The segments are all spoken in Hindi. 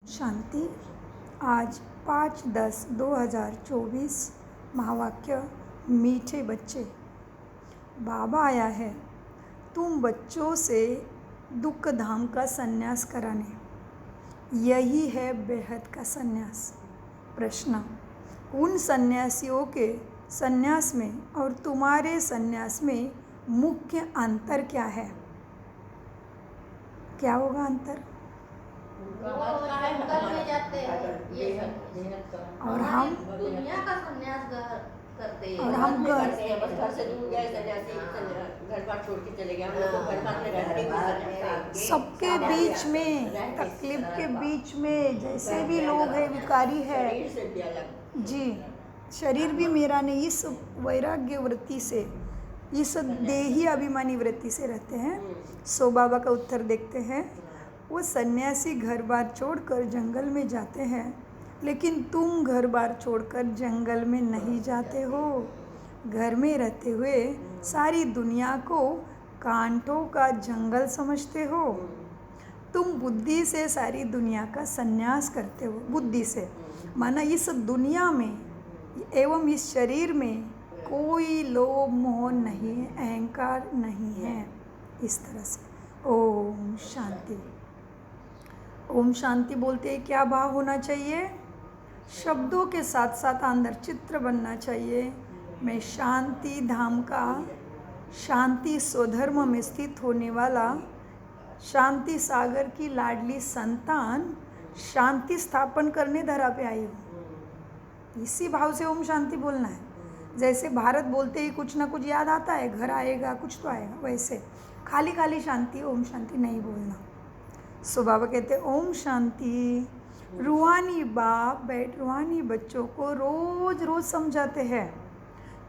शांति। आज 5/10/2024 महावाक्य। मीठे बच्चे, बाबा आया है तुम बच्चों से दुख धाम का संन्यास कराने। यही है बेहद का संन्यास। प्रश्न, उन सन्यासियों के संन्यास में और तुम्हारे संन्यास में मुख्य अंतर क्या है? क्या होगा अंतर? जंगल में जाते हैं और हम दुनिया का संन्यास करते हैं। और हम घर घर से दूर गए, सन्यासी घर बार छोड़ के चले गए। हम लोग को घर बार में रहने की सबके बीच में, तकलीफ के बीच में, जैसे भी लोग हैं, विकारी है शरीर से भी अलग। जी, शरीर भी मेरा नहीं। इस वैराग्य वृत्ति से, इस देही अभिमानी वृत्ति से रहते हैं। सो बाबा का उत्तर देखते हैं। वो सन्यासी घर बार छोड़कर जंगल में जाते हैं, लेकिन तुम घर बार छोड़कर जंगल में नहीं जाते हो। घर में रहते हुए सारी दुनिया को कांटों का जंगल समझते हो। तुम बुद्धि से सारी दुनिया का संन्यास करते हो। बुद्धि से माना इस दुनिया में एवं इस शरीर में कोई लोभ मोह नहीं है, अहंकार नहीं है। इस तरह से ओम शांति। ओम शांति बोलते हैं क्या भाव होना चाहिए? शब्दों के साथ साथ अंदर चित्र बनना चाहिए। मैं शांति धाम का, शांति स्वधर्म में स्थित होने वाला, शांति सागर की लाडली संतान, शांति स्थापन करने धरा पे आई हूँ। इसी भाव से ओम शांति बोलना है। जैसे भारत बोलते ही कुछ ना कुछ याद आता है, घर आएगा, कुछ तो आएगा, वैसे खाली खाली शांति ओम शांति नहीं बोलना। सो बाबा कहते हैं ओम शांति। रूहानी बाप रूहानी बच्चों को रोज रोज समझाते हैं,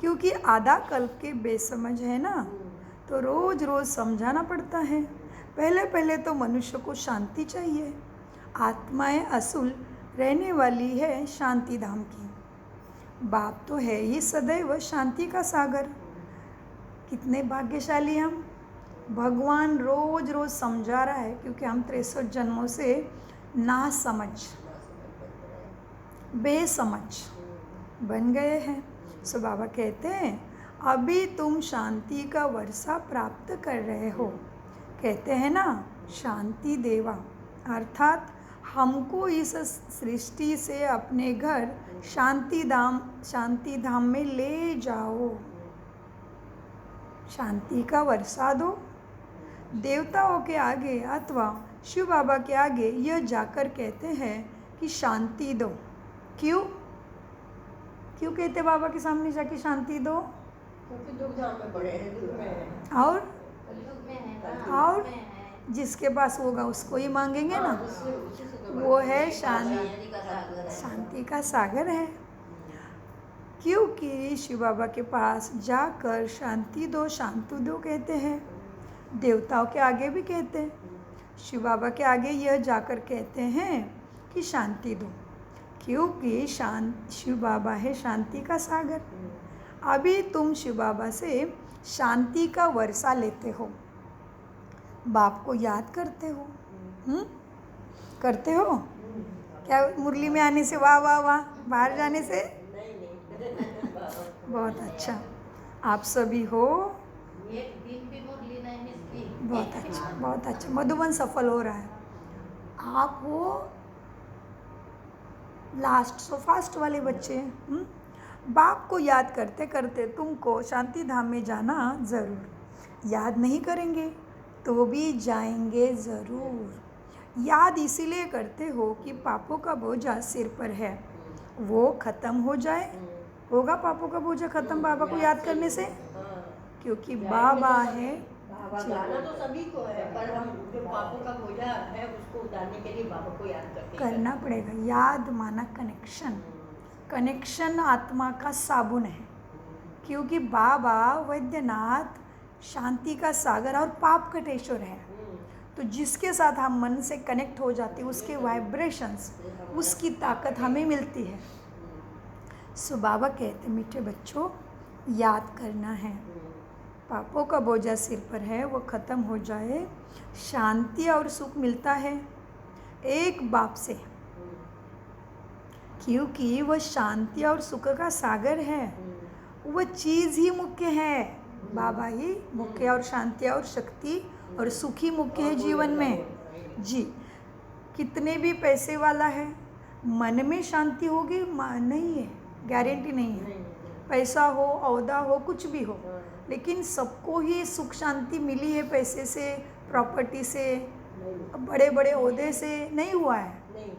क्योंकि आधा कल्प के बेसमझ है ना, तो रोज रोज समझाना पड़ता है। पहले पहले तो मनुष्य को शांति चाहिए। आत्माएं असूल रहने वाली है शांति धाम की। बाप तो है ही सदैव शांति का सागर। कितने भाग्यशाली हम। भगवान रोज रोज समझा रहा है, क्योंकि हम 63 जन्मों से ना समझ, बेसमझ बन गए हैं। सो बाबा कहते हैं अभी तुम शांति का वर्षा प्राप्त कर रहे हो। कहते हैं ना शांति देवा, अर्थात हमको इस सृष्टि से अपने घर शांति धाम में ले जाओ। शांति का वर्षा दो। देवताओं के आगे अथवा शिव बाबा के आगे यह जाकर कहते हैं कि शांति दो। क्यों कहते बाबा के सामने जाके शांति दो? क्योंकि दुख धाम में पड़े हैं, दुख में हैं। और जिसके पास होगा उसको ही मांगेंगे ना। वो है शांति का सागर है। क्योंकि शिव बाबा के पास जाकर शांति दो, शांति दो कहते हैं। देवताओं के आगे भी कहते हैं, शिव बाबा के आगे यह जाकर कहते हैं कि शांति दो, क्योंकि शिव बाबा है शांति का सागर। अभी तुम शिव बाबा से शांति का वर्षा लेते हो, बाप को याद करते हो। करते हो क्या? मुरली में आने से वाह वाह वाह, बाहर जाने से बहुत अच्छा। आप सभी हो, एक दिन भी मुरली नहीं मिस की। बहुत अच्छा, बहुत अच्छा। मधुबन सफल हो रहा है। आप हो लास्ट, सो फास्ट वाले बच्चे। बाप को याद करते करते तुमको शांति धाम में जाना ज़रूर। याद नहीं करेंगे तो भी जाएंगे ज़रूर। याद इसीलिए करते हो कि पापों का बोझा सिर पर है, वो ख़त्म हो जाए। होगा पापों का बोझा ख़त्म बाबा को याद करने से, क्योंकि बाबा है। जाना तो सभी को है, पर हम जो पापों का बोझा है उसको उतारने के लिए बाबा को याद करना पड़ेगा। याद माना कनेक्शन। कनेक्शन आत्मा का साबुन है, क्योंकि बाबा वैद्यनाथ शांति का सागर और पाप कटेश्वर है। तो जिसके साथ हम मन से कनेक्ट हो जाते हैं, उसके वाइब्रेशंस, उसकी ताकत हमें मिलती है। सो बाबा कहते मीठे बच्चों, याद करना है। पापों का बोझा सिर पर है, वो ख़त्म हो जाए, शांति और सुख मिलता है। एक बाप से क्योंकि वह शांति और सुख का सागर है। वह चीज़ ही मुख्य है, बाबा ही मुख्य और शांति और शक्ति और सुख ही मुख्य है जीवन में। जी, कितने भी पैसे वाला है, मन में शांति होगी नहीं है, गारंटी नहीं है। पैसा हो, ओहदा हो, कुछ भी हो, लेकिन सबको ही सुख शांति मिली है पैसे से, प्रॉपर्टी से, बड़े बड़े ओहदे से नहीं हुआ है, नहीं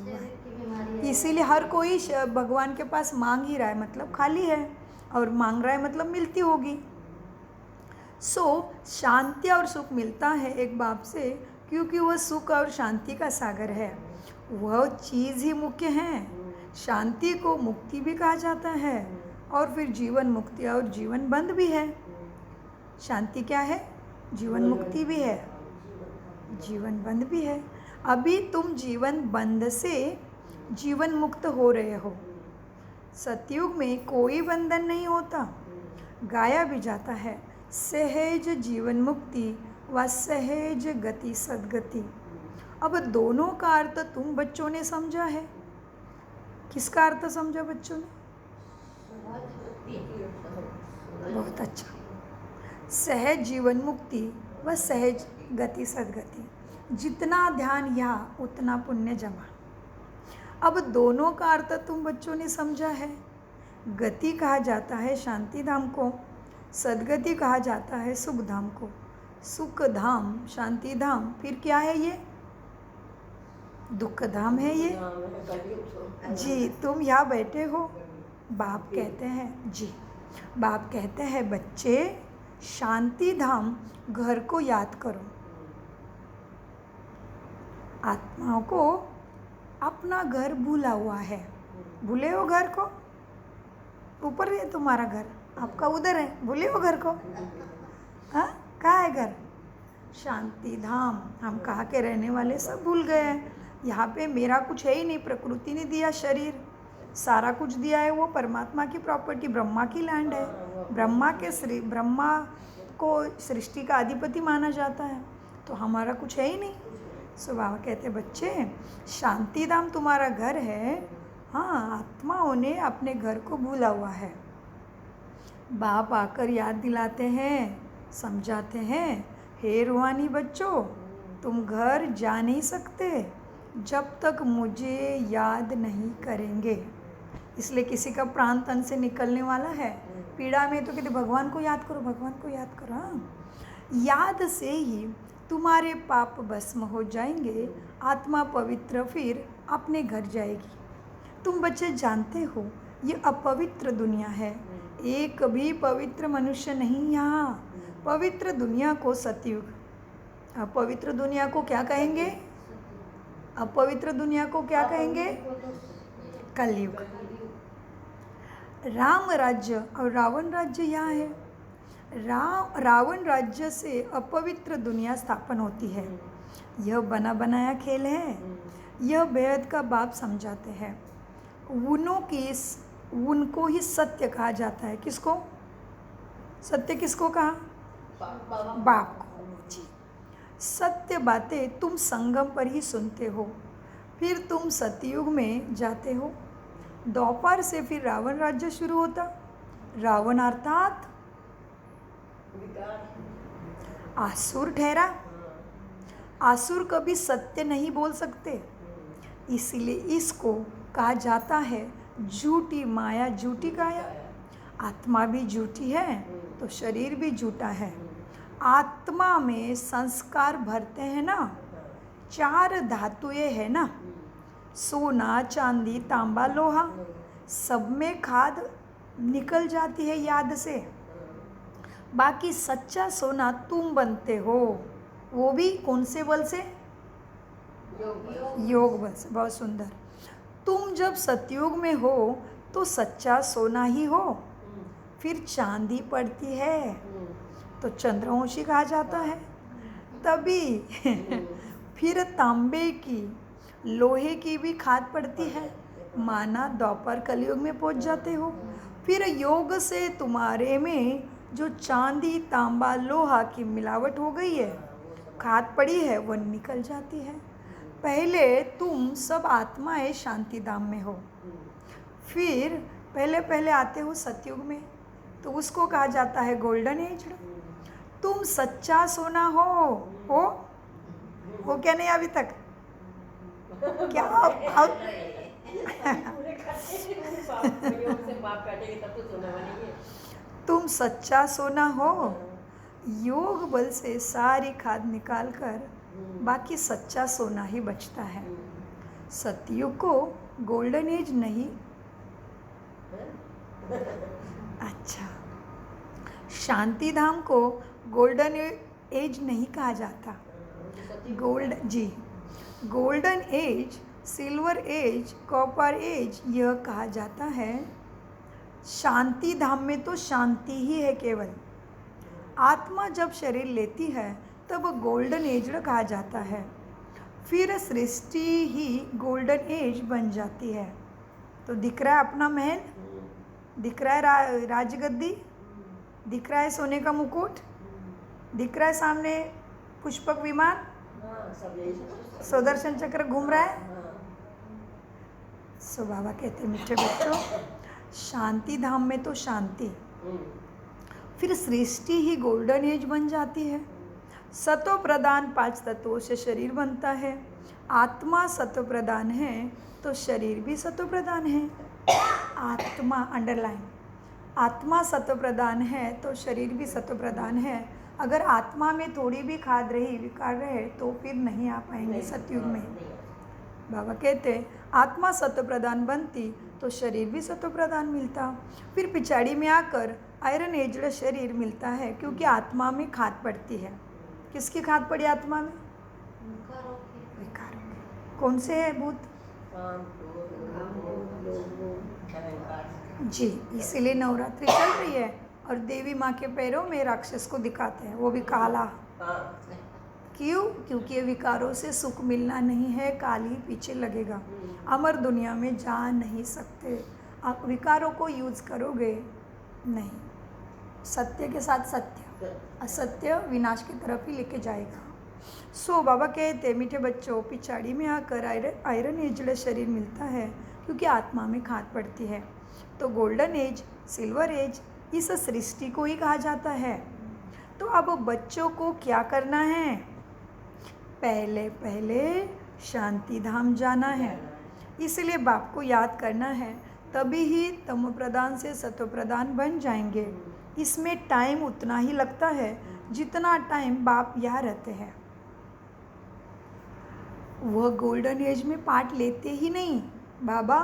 हुआ है। की बीमारी है। इसीलिए हर कोई भगवान के पास मांग ही रहा है, मतलब खाली है, और मांग रहा है मतलब मिलती होगी। शांति और सुख मिलता है एक बाप से, क्योंकि वह सुख और शांति का सागर है। वह चीज़ ही मुख्य है। शांति को मुक्ति भी कहा जाता है, और फिर जीवन मुक्ति और जीवन बंद भी है। शांति क्या है? जीवन मुक्ति भी है, जीवन बंद भी है। अभी तुम जीवन बंद से जीवन मुक्त हो रहे हो। सतयुग में कोई बंधन नहीं होता, गाया भी जाता है सहज जीवन मुक्ति व सहज गति सद्गति। अब दोनों का अर्थ तुम बच्चों ने समझा है। किसका अर्थ समझा बच्चों ने? बहुत अच्छा। सहज जीवन मुक्ति व सहज गति सद्गति। जितना ध्यान यहाँ उतना पुण्य जमा। अब दोनों का अर्थ तुम बच्चों ने समझा है। गति कहा जाता है शांति धाम को, सद्गति कहा जाता है सुख धाम को। सुख धाम, शांति धाम, फिर क्या है ये? दुख धाम है ये। जी, तुम यहाँ बैठे हो, बाप कहते हैं, जी बाप कहते हैं बच्चे शांति धाम घर को याद करो। आत्माओं को अपना घर भूला हुआ है। भूले हो घर को? ऊपर है तुम्हारा घर, आपका उधर है, भूले हो घर को? हाँ, कहाँ है घर? शांति धाम। हम कहाँ के रहने वाले सब भूल गए हैं। यहाँ पे मेरा कुछ है ही नहीं, प्रकृति ने दिया शरीर, सारा कुछ दिया है वो परमात्मा की प्रॉपर्टी, ब्रह्मा की लैंड है। ब्रह्मा को सृष्टि का अधिपति माना जाता है, तो हमारा कुछ है ही नहीं। सो बाबा कहते बच्चे शांति धाम तुम्हारा घर है। हाँ, आत्माओं ने अपने घर को भूला हुआ है। बाप आकर याद दिलाते हैं, समझाते हैं, हे रूहानी बच्चों, तुम घर जा नहीं सकते जब तक मुझे याद नहीं करेंगे। इसलिए किसी का प्राण तन से निकलने वाला है, पीड़ा में, तो कहते भगवान को याद करो, भगवान को याद करो। हाँ, याद से ही तुम्हारे पाप भस्म हो जाएंगे, आत्मा पवित्र फिर अपने घर जाएगी। तुम बच्चे जानते हो ये अपवित्र दुनिया है, एक भी पवित्र मनुष्य नहीं यहाँ। पवित्र दुनिया को सतयुग, अपवित्र दुनिया को क्या कहेंगे? अपवित्र दुनिया को क्या कहेंगे? कलयुग। राम राज्य और रावण राज्य यहाँ है। रावण राज्य से अपवित्र दुनिया स्थापन होती है। यह बना बनाया खेल है। यह बेहद का बाप समझाते हैं। उनको ही सत्य कहा जाता है। किसको सत्य? किसको कहा? बाप को। जी, सत्य बातें तुम संगम पर ही सुनते हो, फिर तुम सतयुग में जाते हो। द्वापर से फिर रावण राज्य शुरू होता। रावण अर्थात आसुर ठहरा। आसुर कभी सत्य नहीं बोल सकते, इसलिए इसको कहा जाता है झूठी माया, झूठी काया। आत्मा भी झूठी है तो शरीर भी झूठा है। आत्मा में संस्कार भरते हैं ना, 4 धातुएं है ना, सोना, चांदी, तांबा, लोहा, सब में खाद निकल जाती है याद से। बाकी सच्चा सोना तुम बनते हो, वो भी कौन से बल से? योग बल से। बहुत सुंदर। तुम जब सतयुग में हो तो सच्चा सोना ही हो, फिर चांदी पड़ती है तो चंद्रवंशी कहा जाता है। तभी फिर तांबे की, लोहे की भी खाद पड़ती है, माना द्वापर कलयुग में पहुंच जाते हो। फिर योग से तुम्हारे में जो चांदी, तांबा, लोहा की मिलावट हो गई है, खाद पड़ी है, वो निकल जाती है। पहले तुम सब आत्माएं शांति धाम में हो, फिर पहले पहले आते हो सतयुग में, तो उसको कहा जाता है गोल्डन एज। तुम सच्चा सोना हो क्या नहीं अभी तक? क्या अब तुम सच्चा सोना हो, योग बल से सारी खाद निकाल कर बाकी सच्चा सोना ही बचता है। सतयुग को गोल्डन एज नहीं, अच्छा, शांति धाम को गोल्डन एज नहीं कहा जाता। Golden age, silver age, copper age यह कहा जाता है। शांति धाम में तो शांति ही है केवल। आत्मा जब शरीर लेती है तब गोल्डन एज कहा जाता है, फिर सृष्टि ही गोल्डन एज बन जाती है। तो दिख रहा है अपना महल, दिख रहा है राजगद्दी, दिख रहा है सोने का मुकुट, दिख रहा है सामने पुष्पक विमान, सुदर्शन चक्र घूम रहा है। सो बाबा कहते हैं मीठे बच्चों, शांति धाम में तो शांति, फिर सृष्टि ही गोल्डन एज बन जाती है। सतो प्रधान 5 तत्वों से शरीर बनता है। आत्मा सतो प्रधान है तो शरीर भी सतो प्रधान है। आत्मा अंडरलाइन, आत्मा सतो प्रधान है तो शरीर भी सतो प्रधान है। अगर आत्मा में थोड़ी भी खाद रही, विकार रहे, तो फिर नहीं आ पाएंगे सतयुग में। बाबा कहते हैं आत्मा सतो प्रधान बनती तो शरीर भी सतो प्रधान मिलता। फिर पिछाड़ी में आकर आयरन एजड शरीर मिलता है, क्योंकि आत्मा में खाद पड़ती है। किसकी खाद पड़ी आत्मा में? विकारों की। कौन से है भूत? जी, इसीलिए नवरात्रि चल रही है और देवी माँ के पैरों में राक्षस को दिखाते हैं, वो भी काला। क्यों? क्योंकि ये विकारों से सुख मिलना नहीं है, काल ही पीछे लगेगा। अमर दुनिया में जा नहीं सकते। आप विकारों को यूज करोगे नहीं। सत्य के साथ सत्य, असत्य विनाश की तरफ ही लेके जाएगा। सो बाबा कहते मीठे बच्चों, पिछाड़ी में आकर आयरन एजड शरीर मिलता है, क्योंकि आत्मा में खाद पड़ती है। तो गोल्डन एज, सिल्वर एज इस सृष्टि को ही कहा जाता है। तो अब बच्चों को क्या करना है? पहले पहले शांति धाम जाना है, इसलिए बाप को याद करना है, तभी ही तमो प्रधान से सतो प्रधान बन जाएंगे। इसमें टाइम उतना ही लगता है जितना टाइम बाप यहाँ रहते हैं। वह गोल्डन एज में पार्ट लेते ही नहीं, बाबा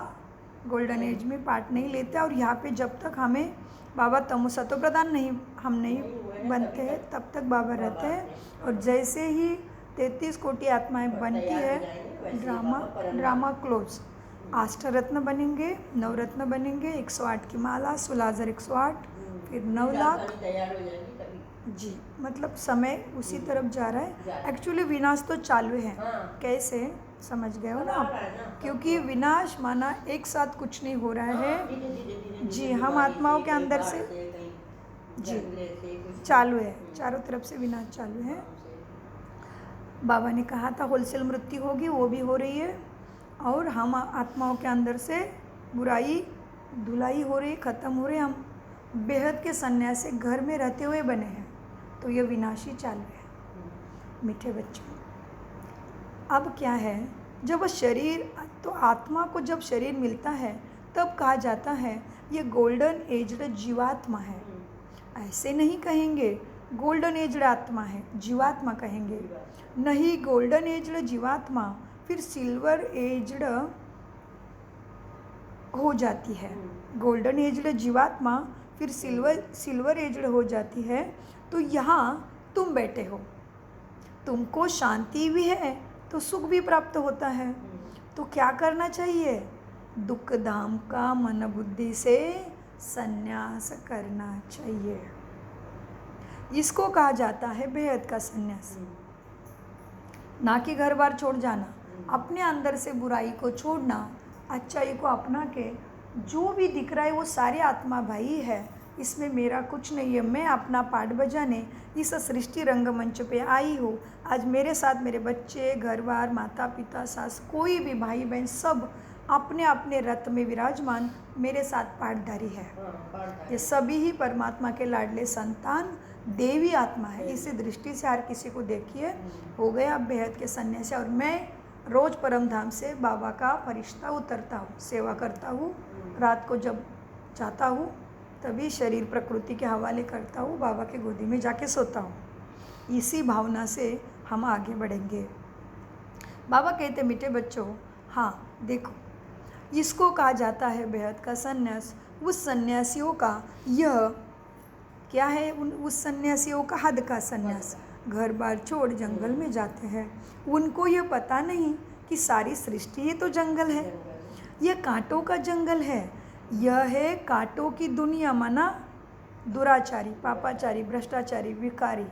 गोल्डन एज में पार्ट नहीं लेते। और यहाँ पे जब तक हमें बाबा तमो सतो प्रधान हम नहीं बनते हैं, तब तक बाबा रहते हैं। और जैसे ही 33 कोटि आत्माएं बनती है, ड्रामा क्लोज। अष्टरत्न बनेंगे, नवरत्न बनेंगे, 108 की माला, 16,108, फिर 9 लाख। जी, मतलब समय उसी तरफ जा रहा है। एक्चुअली विनाश तो चालू है। कैसे समझ गए हो ना आप? क्योंकि विनाश माना एक साथ कुछ नहीं हो रहा है। जी, हम आत्माओं के अंदर से जी चालू है, चारों तरफ से विनाश चालू है। बाबा ने कहा था होलसेल मृत्यु होगी, वो भी हो रही है। और हम आत्माओं के अंदर से बुराई धुलाई हो रही, ख़त्म हो रही। हम बेहद के सन्यासी घर में रहते हुए बने हैं, तो ये विनाशी चालू है। मीठे बच्चों, अब क्या है, जब शरीर, तो आत्मा को जब शरीर मिलता है तब कहा जाता है ये गोल्डन एजड जीवात्मा है। ऐसे नहीं कहेंगे गोल्डन एजड आत्मा है, जीवात्मा कहेंगे। नहीं, गोल्डन एजड जीवात्मा फिर सिल्वर एजड हो जाती है। गोल्डन एजड जीवात्मा फिर सिल्वर एजड हो जाती है। तो यहाँ तुम बैठे हो, तुमको शांति भी है तो सुख भी प्राप्त होता है। तो क्या करना चाहिए? दुख धाम का मन बुद्धि से संन्यास करना चाहिए। इसको कहा जाता है बेहद का संन्यास। ना कि घर बार छोड़ जाना, अपने अंदर से बुराई को छोड़ना, अच्छाई को अपना के जो भी दिख रहा है वो सारे आत्मा भाई है, इसमें मेरा कुछ नहीं है। मैं अपना पाठ बजाने इस सृष्टि रंगमंच पे आई हूँ। आज मेरे साथ मेरे बच्चे, घर बार, माता पिता, सास, कोई भी भाई बहन सब अपने अपने रथ में विराजमान मेरे साथ पाठधारी है। ये सभी ही परमात्मा के लाडले संतान देवी आत्मा है। इसी दृष्टि से हर किसी को देखिए, हो गया बेहद के सन्यासी। और मैं रोज़ परम धाम से बाबा का फरिश्ता उतरता हूँ, सेवा करता हूँ। रात को जब जाता हूँ तभी शरीर प्रकृति के हवाले करता हूँ, बाबा के गोदी में जाके सोता हूँ। इसी भावना से हम आगे बढ़ेंगे। बाबा कहते मीठे बच्चों, हाँ देखो, इसको कहा जाता है बेहद का सन्यास। उस सन्यासियों का यह क्या है? उस सन्यासियों का हद का सन्यास। घर बार छोड़ जंगल में जाते हैं। उनको यह पता नहीं कि सारी सृष्टि ही तो जंगल है, यह कांटों का जंगल है। यह है कांटों की दुनिया, माना दुराचारी, पापाचारी, भ्रष्टाचारी, विकारी,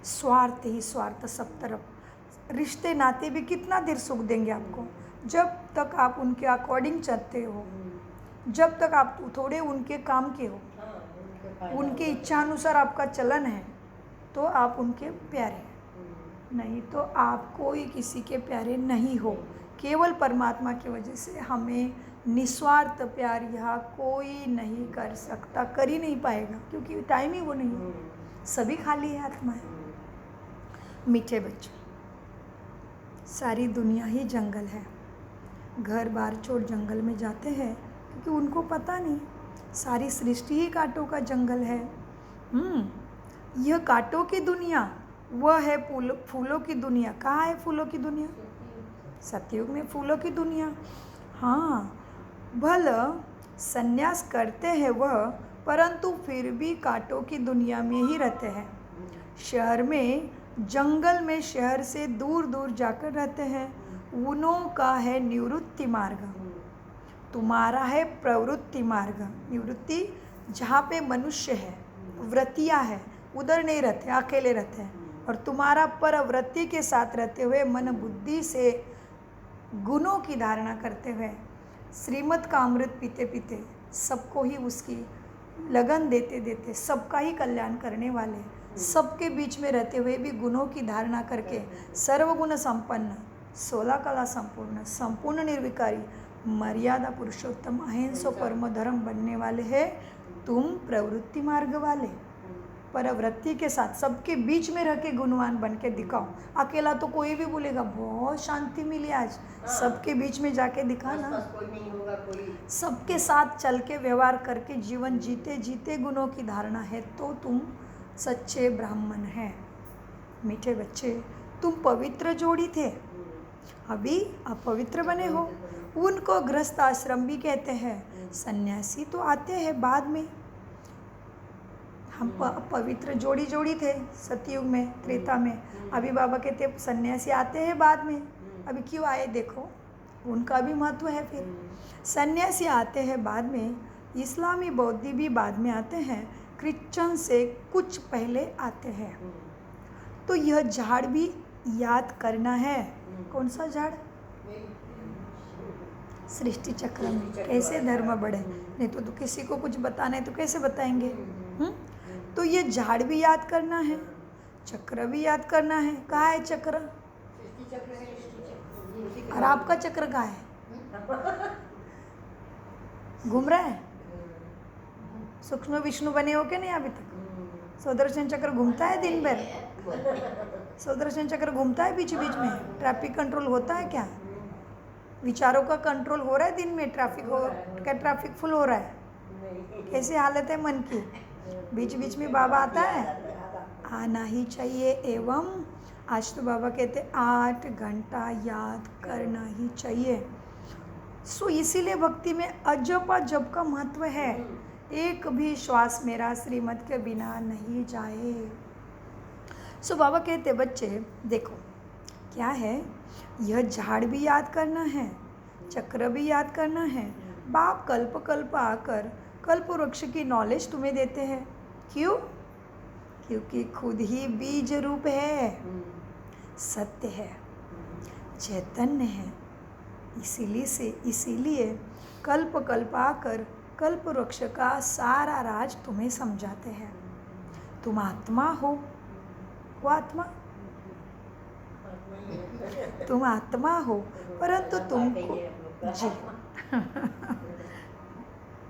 स्वार्थ ही स्वार्थ सब तरफ। रिश्ते नाते भी कितना देर सुख देंगे आपको? जब तक आप उनके अकॉर्डिंग चलते हो, जब तक आप थोड़े उनके काम के हो, उनके इच्छा अनुसार आपका चलन है, तो आप उनके प्यारे हैं। नहीं तो आप कोई किसी के प्यारे नहीं हो। केवल परमात्मा की वजह से हमें निस्वार्थ प्यार यहाँ कोई नहीं कर सकता, कर ही नहीं पाएगा, क्योंकि टाइम ही वो नहीं है। सभी खाली है आत्माएं। मीठे बच्चों, सारी दुनिया ही जंगल है। घर बार छोड़ जंगल में जाते हैं क्योंकि उनको पता नहीं सारी सृष्टि ही कांटों का जंगल है। यह कांटों की दुनिया, वह है फूलों की दुनिया। कहाँ है फूलों की दुनिया? सतयुग में फूलों की दुनिया। हाँ, भला संन्यास करते हैं वह, परंतु फिर भी कांटों की दुनिया में ही रहते हैं। शहर में, जंगल में शहर से दूर दूर जाकर रहते हैं। उनों का है निवृत्ति मार्ग, तुम्हारा है प्रवृत्ति मार्ग। निवृत्ति जहाँ पे मनुष्य है, वृत्तियाँ है, उधर नहीं रहते, अकेले रहते हैं। और तुम्हारा परवृत्ति के साथ रहते हुए, मन बुद्धि से गुणों की धारणा करते हुए, श्रीमत का अमृत पीते पीते, सबको ही उसकी लगन देते देते, सबका ही कल्याण करने वाले, सबके बीच में रहते हुए भी गुणों की धारणा करके सर्वगुण संपन्न, 16 कला संपूर्ण, संपूर्ण निर्विकारी, मर्यादा पुरुषोत्तम, अहिंसो परम धर्म बनने वाले हैं तुम। प्रवृत्ति मार्ग वाले, परवृत्ति के साथ सबके बीच में रह के गुणवान बन के दिखाओ। अकेला तो कोई भी बोलेगा बहुत शांति मिली आज, सबके बीच में जाके दिखाना। कोई नहीं होगा, कोई सबके साथ चल के व्यवहार करके जीवन जीते जीते गुणों की धारणा है तो तुम सच्चे ब्राह्मण हैं। मीठे बच्चे, तुम पवित्र जोड़ी थे, अभी अपवित्र बने हो। उनको गृहस्थ आश्रम भी कहते हैं। सन्यासी तो आते हैं बाद में। हम पवित्र जोड़ी थे सतयुग में, त्रेता में। अभी बाबा कहते सन्यासी आते हैं बाद में। अभी क्यों आए देखो, उनका भी महत्व है। फिर सन्यासी आते हैं बाद में, इस्लामी बौद्धी भी बाद में आते हैं, क्रिश्चियन से कुछ पहले आते हैं। तो यह झाड़ भी याद करना है। कौन सा झाड़? सृष्टि चक्र में कैसे धर्म बढ़े। नहीं तो किसी को कुछ बताना है तो कैसे बताएंगे? तो ये झाड़ भी याद करना है, चक्र भी याद करना है। कहाँ है चक्र? और आपका चक्र कहाँ है? घूम रहा है? सूक्ष्म विष्णु बने हो के नहीं अभी तक? सुदर्शन चक्र घूमता है दिन भर? सुदर्शन चक्र घूमता है बीच बीच में? ट्रैफिक कंट्रोल होता है क्या? विचारों का कंट्रोल हो रहा है दिन में? ट्रैफिक फुल हो रहा है? कैसी हालत है मन की? बीच बीच में बाबा आता है, आना ही चाहिए। एवं आज तो बाबा कहते 8 घंटा याद करना ही चाहिए। सो इसीलिए भक्ति में अजप जप का महत्व है। एक भी श्वास मेरा श्रीमत के बिना नहीं जाए। सो बाबा कहते बच्चे देखो क्या है, यह झाड़ भी याद करना है, चक्र भी याद करना है। बाप कल्प कल्प आकर कल्प वृक्ष की नॉलेज तुम्हें देते हैं। क्यों? क्योंकि खुद ही बीज रूप है, सत्य है, चैतन्य है। इसीलिए कल्प कल्प आकर कल्प वृक्ष का सारा राज तुम्हें समझाते हैं। तुम आत्मा हो, वो आत्मा, तुम आत्मा हो, परंतु तुमको जी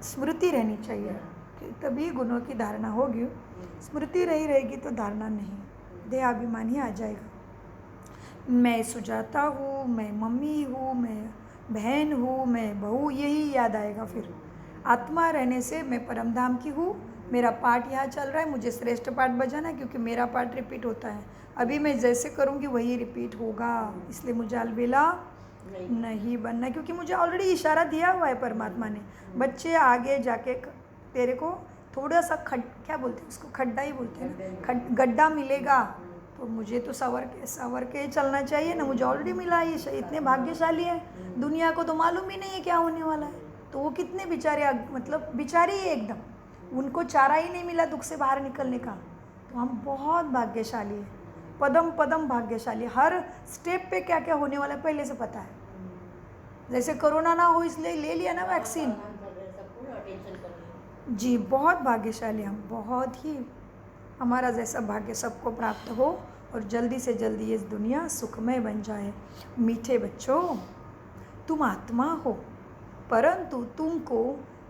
स्मृति रहनी चाहिए कि तभी गुणों की धारणा होगी। स्मृति रही रहेगी तो धारणा नहीं, देहाभिमान ही आ जाएगा। मैं सुजाता हूँ, मैं मम्मी हूँ, मैं बहन हूँ, मैं बहू, यही याद आएगा। फिर आत्मा रहने से मैं परमधाम की हूँ, मेरा पाठ यहाँ चल रहा है, मुझे श्रेष्ठ पाठ बजाना है क्योंकि मेरा पाठ रिपीट होता है। अभी मैं जैसे करूँगी वही रिपीट होगा, इसलिए मुझे अलबेला नहीं बनना, क्योंकि मुझे ऑलरेडी इशारा दिया हुआ है परमात्मा ने। बच्चे आगे जाके तेरे को थोड़ा सा क्या बोलते हैं उसको, खड्डा ही बोलते हैं ना, गड्ढा मिलेगा, तो मुझे तो सवर के चलना चाहिए ना। मुझे ऑलरेडी मिला, ये इतने भाग्यशाली है। दुनिया को तो मालूम ही नहीं है क्या होने वाला है, तो वो कितने बेचारे, मतलब बेचारे ही एकदम, उनको चारा ही नहीं मिला दुख से बाहर निकलने का। तो हम बहुत भाग्यशाली हैं, पदम पदम भाग्यशाली। हर स्टेप पे क्या क्या होने वाला है पहले से पता है। जैसे कोरोना ना हो इसलिए ले लिया ना वैक्सीन। जी बहुत भाग्यशाली हम, बहुत ही। हमारा जैसा भाग्य सबको प्राप्त हो और जल्दी से जल्दी ये दुनिया सुखमय बन जाए। मीठे बच्चों, तुम आत्मा हो, परंतु तुमको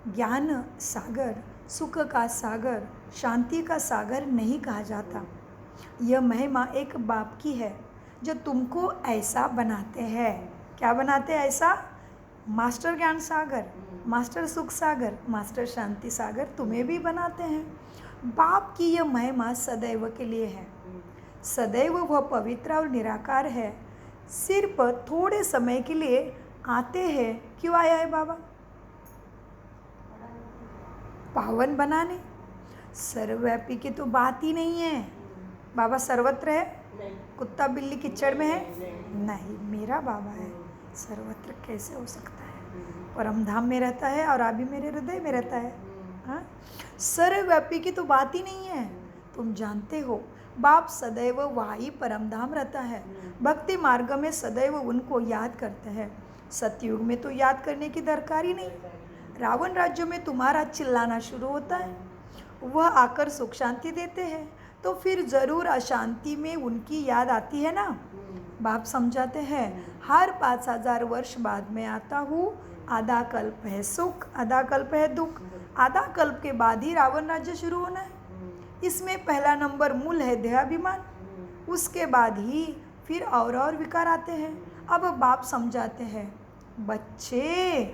ज्ञान सागर, सुख का सागर, शांति का सागर नहीं कहा जाता। यह महिमा एक बाप की है जो तुमको ऐसा बनाते हैं। क्या बनाते हैं ऐसा? मास्टर ज्ञान सागर, मास्टर सुख सागर, मास्टर शांति सागर तुम्हें भी बनाते हैं। बाप की यह महिमा सदैव के लिए है। सदैव वह पवित्र और निराकार है। सिर्फ थोड़े समय के लिए आते हैं। क्यों आया है बाबा? पावन बनाने। सर्वव्यापी की तो बात ही नहीं है। बाबा सर्वत्र है? कुत्ता बिल्ली कीचड़ में है? नहीं, मेरा बाबा है। सर्वत्र कैसे हो सकता है? परम धाम में रहता है और अभी मेरे हृदय में रहता है। हाँ, सर्वव्यापी की तो बात ही नहीं है। तुम जानते हो बाप सदैव वही परम धाम रहता है। भक्ति मार्ग में सदैव उनको याद करते हैं। सतयुग में तो याद करने की दरकार ही नहीं। रावण राज्य में तुम्हारा चिल्लाना शुरू होता है, वह आकर सुख शांति देते हैं, तो फिर ज़रूर अशांति में उनकी याद आती है ना। बाप समझाते हैं, हर 5000 वर्ष बाद में आता हूँ। आधा कल्प है सुख, आधा कल्प है दुख। आधा कल्प के बाद ही रावण राज्य शुरू होना है। इसमें पहला नंबर मूल है देहाभिमान, उसके बाद ही फिर और विकार आते हैं। अब बाप समझाते हैं, बच्चे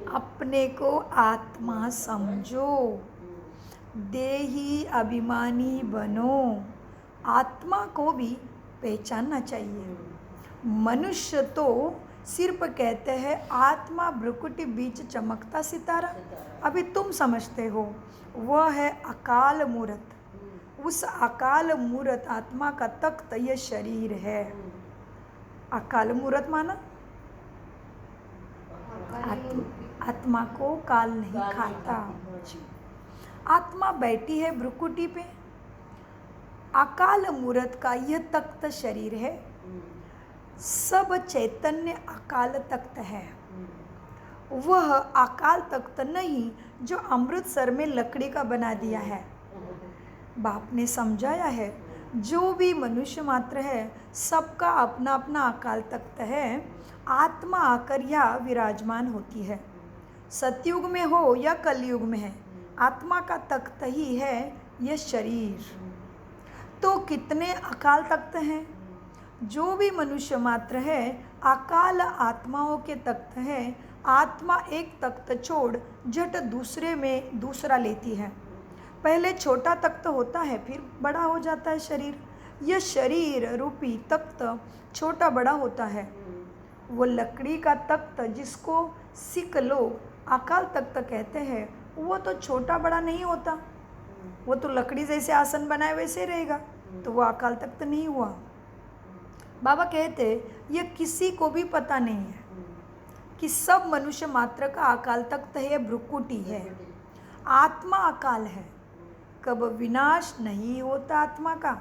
अपने को आत्मा समझो, देही अभिमानी बनो। आत्मा को भी पहचानना चाहिए। मनुष्य तो सिर्फ कहते हैं आत्मा भ्रुकुटी बीच चमकता सितारा। अभी तुम समझते हो वह है अकाल मूर्त। उस अकाल मूर्त आत्मा का तख्त यह शरीर है। अकाल मूर्त माना आत्मा को काल नहीं खाता। आत्मा बैठी है भ्रुकुटी पे। अकाल मूर्त का यह तख्त शरीर है। सब चैतन्य अकाल तख्त है। वह अकाल तख्त नहीं जो अमृतसर में लकड़ी का बना दिया है। बाप ने समझाया है, जो भी मनुष्य मात्र है सबका अपना अपना अकाल तख्त है। आत्मा आकर यह विराजमान होती है। सतयुग में हो या कलयुग में है, आत्मा का तख्त ही है यह शरीर। तो कितने अकाल तख्त हैं? जो भी मनुष्य मात्र है अकाल आत्माओं के तख्त है। आत्मा एक तख्त छोड़ झट दूसरे में दूसरा लेती है। पहले छोटा तख्त होता है, फिर बड़ा हो जाता है शरीर। यह शरीर रूपी तख्त छोटा बड़ा होता है। वो लकड़ी का तख्त जिसको सिख लोग अकाल तख्त कहते हैं, वो तो छोटा बड़ा नहीं होता। वो तो लकड़ी जैसे आसन बनाए वैसे रहेगा, तो वो अकाल तख्त नहीं हुआ। बाबा कहते ये किसी को भी पता नहीं है कि सब मनुष्य मात्र का अकाल तख्त है, भ्रुकुटी है। आत्मा अकाल है, कब विनाश नहीं होता आत्मा का।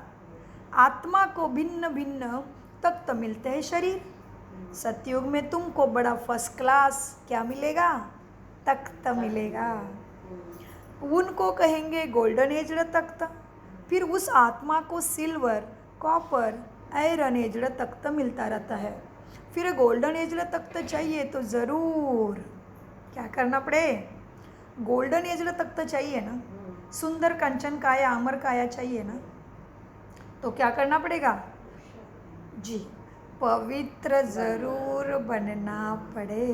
आत्मा को भिन्न भिन्न तख्त मिलते हैं शरीर। सतयुग में तुमको बड़ा फर्स्ट क्लास क्या मिलेगा? तख्त मिलेगा। उनको कहेंगे गोल्डन एजड तख्त, फिर उस आत्मा को सिल्वर, कॉपर, आयरन एजड तख्त मिलता रहता है। फिर गोल्डन एजड तख्त चाहिए तो ज़रूर क्या करना पड़े, गोल्डन एजड तख्त चाहिए ना, सुंदर कंचन काया अमर काया चाहिए ना, तो क्या करना पड़ेगा जी, पवित्र ज़रूर बनना पड़े।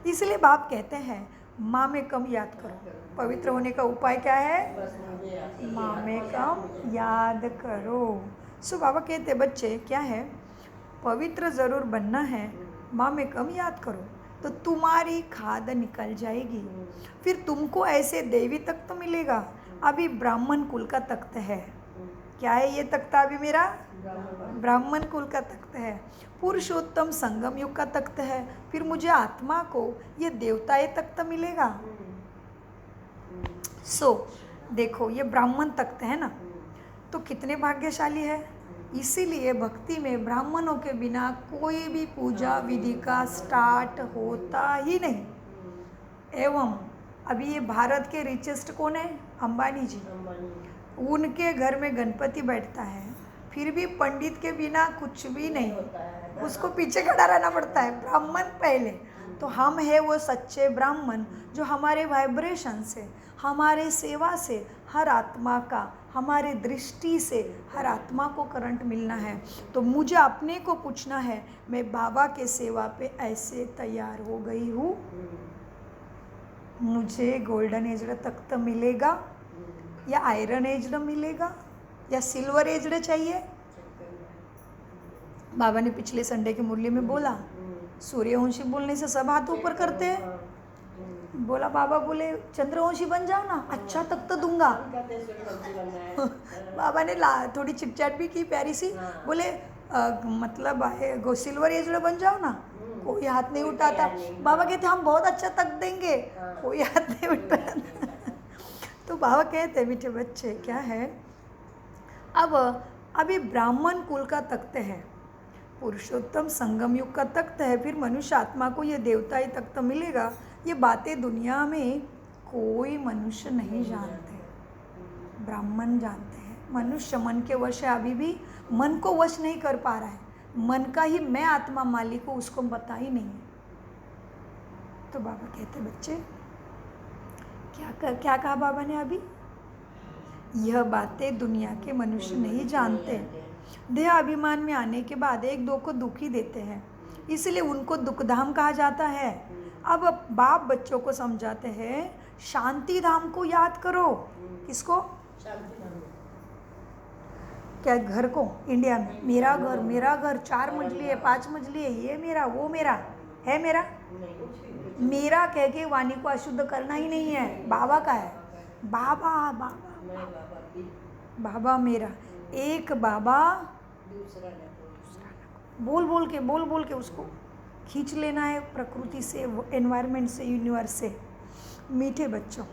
इसलिए बाप कहते हैं माँ में कम याद करो। पवित्र होने का उपाय क्या है, बस मुझे ऐसे ही माँ में याद कम याद करो। सो बाबा कहते बच्चे क्या है, पवित्र ज़रूर बनना है, माँ में कम याद करो तो तुम्हारी खाद निकल जाएगी। फिर तुमको ऐसे देवी तख्त मिलेगा। अभी ब्राह्मण कुल का तख्त है, क्या है ये तख्त अभी मेरा, ब्राह्मण कुल का तख्त है। पुरुषोत्तम संगम युग का तख्त है। फिर मुझे आत्मा को ये देवताएं तख्त मिलेगा। सो देखो ये ब्राह्मण तख्त है ना, तो कितने भाग्यशाली है। इसीलिए भक्ति में ब्राह्मणों के बिना कोई भी पूजा विधि का स्टार्ट होता ही नहीं। एवं अभी ये भारत के रिचेस्ट कौन है, अंबानी जी, उनके घर में गणपति बैठता है, फिर भी पंडित के बिना कुछ भी नहीं, उसको पीछे खड़ा रहना पड़ता है, ब्राह्मण पहले। तो हम है वो सच्चे ब्राह्मण जो हमारे वाइब्रेशन से, हमारे सेवा से हर आत्मा का, हमारे दृष्टि से हर आत्मा को करंट मिलना है। तो मुझे अपने को पूछना है, मैं बाबा के सेवा पे ऐसे तैयार हो गई हूँ, मुझे गोल्डन एजड तख्त मिलेगा या आयरन एजड मिलेगा या सिल्वर एजड चाहिए। बाबा ने पिछले संडे की मुरली में बोला, सूर्यवंशी बोलने से सब हाथ ऊपर करते हैं। बोला बाबा बोले चंद्रवंशी बन जाओ ना, अच्छा तख्त दूंगा। बाबा ने थोड़ी चिटचाट भी की प्यारी सी, बोले मतलब सिल्वर एजड बन जाओ ना, कोई हाथ नहीं उठाता। बाबा कहते हम बहुत अच्छा तख्त देंगे, कोई हाथ नहीं उठाता। तो बाबा कहते मीठे बच्चे क्या है, अब अभी ब्राह्मण कुल का तख्त है, पुरुषोत्तम संगम युग का तख्त है, फिर मनुष्य आत्मा को ये देवताई तख्त मिलेगा। ये बातें दुनिया में कोई मनुष्य नहीं जानते, ब्राह्मण जानते हैं। मनुष्य मन के वश है, अभी भी मन को वश नहीं कर पा रहा है, मन का ही मैं आत्मा मालिक हूँ उसको पता ही नहीं है। तो बाबा कहते बच्चे क्या कहा बाबा ने अभी, यह बातें दुनिया के मनुष्य नहीं जानते। देह अभिमान में आने के बाद एक दो को दुखी देते हैं, इसलिए उनको दुखधाम कहा जाता है। अब बाप बच्चों को समझाते हैं शांति धाम को याद करो। किसको, क्या घर को, इंडिया में मेरा घर 4 मंजिली है 5 मंजिली है, ये मेरा वो मेरा है, मेरा कह के वाणी को अशुद्ध करना ही नहीं है, बाबा का है। बाबा मेरा, एक बाबा बोल बोल के उसको खींच लेना है प्रकृति से, एनवायरनमेंट से, यूनिवर्स से। मीठे बच्चों,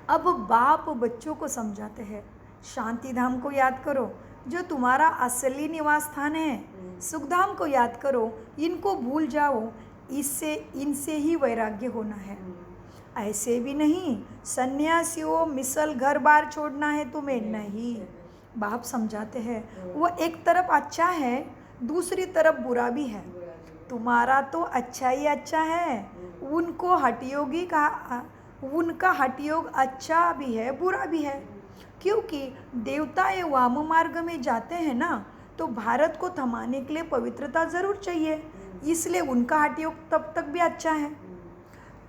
अब बाप बच्चों को समझाते हैं शांति धाम को याद करो जो तुम्हारा असली निवास स्थान है, सुखधाम को याद करो, इनको भूल जाओ, इससे इनसे ही वैराग्य होना है। ऐसे भी नहीं सन्यासियों मिसल घर बार छोड़ना है तुम्हें, नहीं। बाप समझाते हैं वो एक तरफ अच्छा है दूसरी तरफ बुरा भी है, तुम्हारा तो अच्छा ही अच्छा है, उनको हठयोगी का, उनका हठयोग अच्छा भी है बुरा भी है। क्योंकि देवता ये वाम मार्ग में जाते हैं ना, तो भारत को थमाने के लिए पवित्रता ज़रूर चाहिए, इसलिए उनका हठयोग तब तक भी अच्छा है,